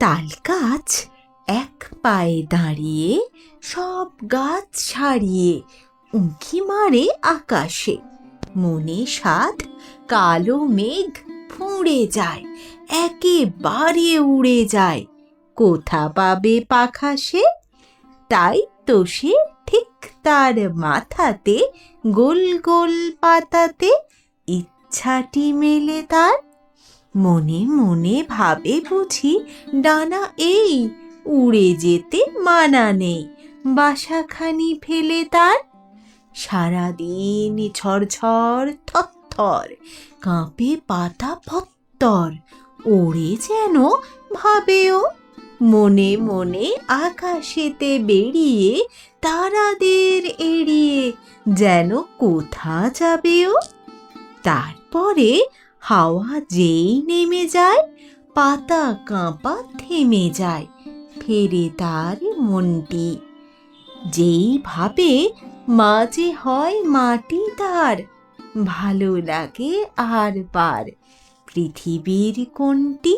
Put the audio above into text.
তাল গাছ এক পায়ে দাঁড়িয়ে সব গাছ ছাড়িয়ে উঁকি মারে আকাশে। মনে সাধ কালো মেঘ ফুঁড়ে যায়, একেবারে উড়ে যায়। কোথা পাবে পাখা সে? তাই তো সে ঠিক তার মাথাতে গোল গোল পাতাতে ইচ্ছাটি মেলে তার। মনে মনে ভাবে বুঝি ডানা এই, উড়ে যেতে মানা নেই বাসাখানি ফেলে তার। সারাদিন ঝরঝর থরথর কাঁপে পাতা পত্তর, ওড়ে যেন ভাবেও। মনে মনে আকাশেতে বেরিয়ে তারাদের এড়িয়ে যেন কোথা যাবেও। তারপরে হাওয়া যেই নেমে যায়, পাতা কাঁপা থেমে যায়, ফেরে তার মনটি। যেই ভাবে মাঝে হয় মাটি তার, ভালো লাগে আর বার পৃথিবীর কোনটি।